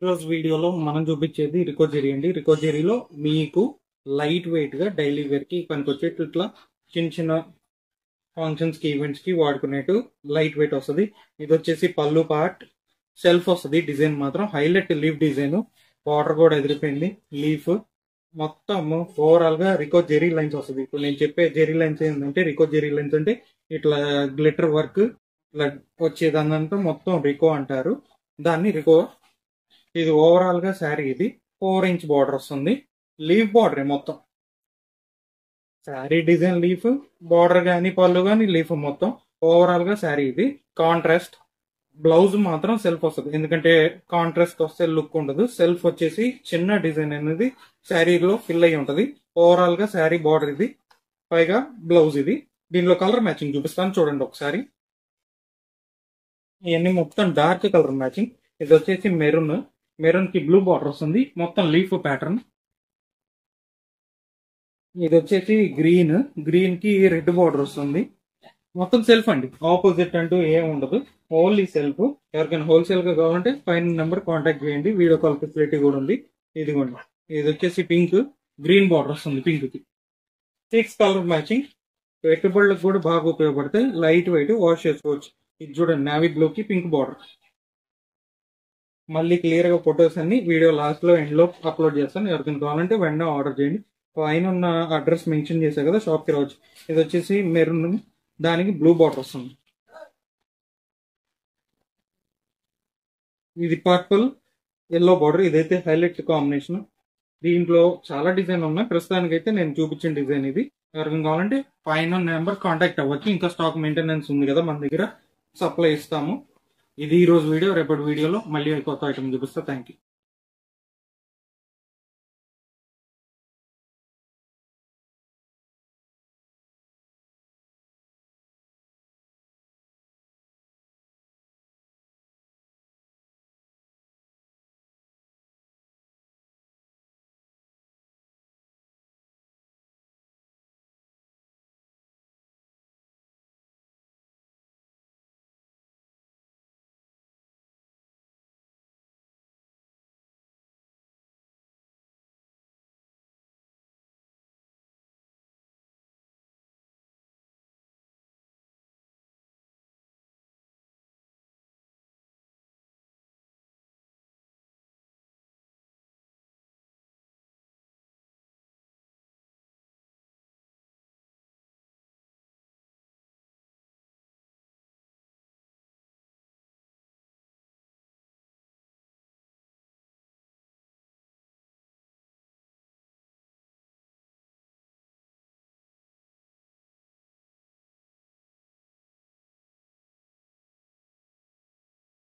ఈరోజు వీడియోలో మనం చూపించేది రికోజెరీ అండి. రికోజెరీలో మీకు లైట్ వెయిట్ గా డైలీ వేర్ కి పనికొచ్చేట్లు ఇట్లా చిన్న చిన్న ఫంక్షన్స్ కి ఈవెంట్స్ కి వాడుకునేట్టు లైట్ వెయిట్ వస్తుంది. ఇది వచ్చేసి పళ్ళు పార్ట్ సెల్ఫ్ వస్తుంది. డిజైన్ మాత్రం హైలైట్ లీఫ్ డిజైన్, బార్డర్ కూడా ఎదిరిపోయింది. లీఫ్ మొత్తం ఓవరాల్ గా రికో జెరీ లైన్స్ వస్తుంది. ఇప్పుడు నేను చెప్పే జెరీ లైన్స్ ఏంటంటే రికో జెరీ లైన్స్ అంటే ఇట్లా గ్లిటర్ వర్క్ ఇట్లా వచ్చేదంతా మొత్తం రికో అంటారు. దాన్ని రికో. ఇది ఓవరాల్ గా శారీ ఇది 4 ఇంచ్ బార్డర్ వస్తుంది. లీఫ్ బార్డర్ మొత్తం శారీ డిజైన్ లీఫ్ బార్డర్ గానీ పళ్ళు గానీ లీఫ్ మొత్తం ఓవరాల్ గా శారీ ఇది. కాంట్రాస్ట్ బ్లౌజ్ మాత్రం సెల్ఫ్ వస్తుంది, ఎందుకంటే కాంట్రాస్ట్ వస్తే లుక్ ఉండదు. సెల్ఫ్ వచ్చేసి చిన్న డిజైన్ అనేది శారీలో ఫిల్ అయి ఉంటది. ఓవరాల్ గా శారీ బార్డర్ ఇది, పైగా బ్లౌజ్ ఇది. దీనిలో కలర్ మ్యాచింగ్ చూపిస్తాను చూడండి ఒకసారి. ఇవన్నీ మొత్తం డార్క్ కలర్ మ్యాచింగ్. ఇది వచ్చేసి మెరూన్, మెరూన్ కి బ్లూ బార్డర్ వస్తుంది, మొత్తం లీఫ్ ప్యాటర్న్. ఇది వచ్చేసి గ్రీన్, గ్రీన్ కి రెడ్ బార్డర్ వస్తుంది. మొత్తం సెల్ఫ్ అండి, ఆపోజిట్ అంటూ ఏం ఉండదు, ఓన్లీ సెల్ఫ్. ఎవరికైనా హోల్సేల్ గా కావాలంటే పైన నెంబర్ కాంటాక్ట్ చేయండి, వీడియో కాల్ ఫెసిలిటీ కూడా ఉంది. ఇదిగోండి, ఇది వచ్చేసి పింక్, గ్రీన్ బార్డర్ వస్తుంది పింక్ కి. 6 కలర్ మ్యాచింగ్. పెట్టుబడులకు కూడా బాగా ఉపయోగపడతాయి, లైట్ వెయిట్, వాష్ చేసుకోవచ్చు. ఇది చూడండి, నావీ బ్లూ కి పింక్ బార్డర్. మళ్ళీ క్లియర్ గా ఫొటోస్ అన్ని వీడియో లాస్ట్ లో ఎండ్ లో అప్లోడ్ చేస్తాను. ఎవరికైనా కావాలంటే వెంటనే ఆర్డర్ చేయండి. పైన ఉన్న అడ్రస్ మెన్షన్ చేశా కదా, షాప్ కి రావచ్చు. ఇది వచ్చేసి మెరూన్, దానికి బ్లూ బార్డర్ వస్తుంది. ఇది పర్పుల్ ఎల్లో బార్డర్. ఇదైతే హైలైట్ కాంబినేషన్. దీంట్లో చాలా డిజైన్ ఉన్నాయి, ప్రస్తుతానికి అయితే నేను చూపించిన డిజైన్ ఇది. ఎవరికైనా కావాలంటే పైన నెంబర్ కాంటాక్ట్ అవ్వచ్చు. ఇంకా స్టాక్ మెయింటెనెన్స్ ఉంది కదా మన దగ్గర, సప్లై ఇస్తాము. ఇది ఈ రోజు వీడియో. రేపటి వీడియోలో మళ్ళీ కొత్త ఐటమ్ చూపిస్తా. Thank you.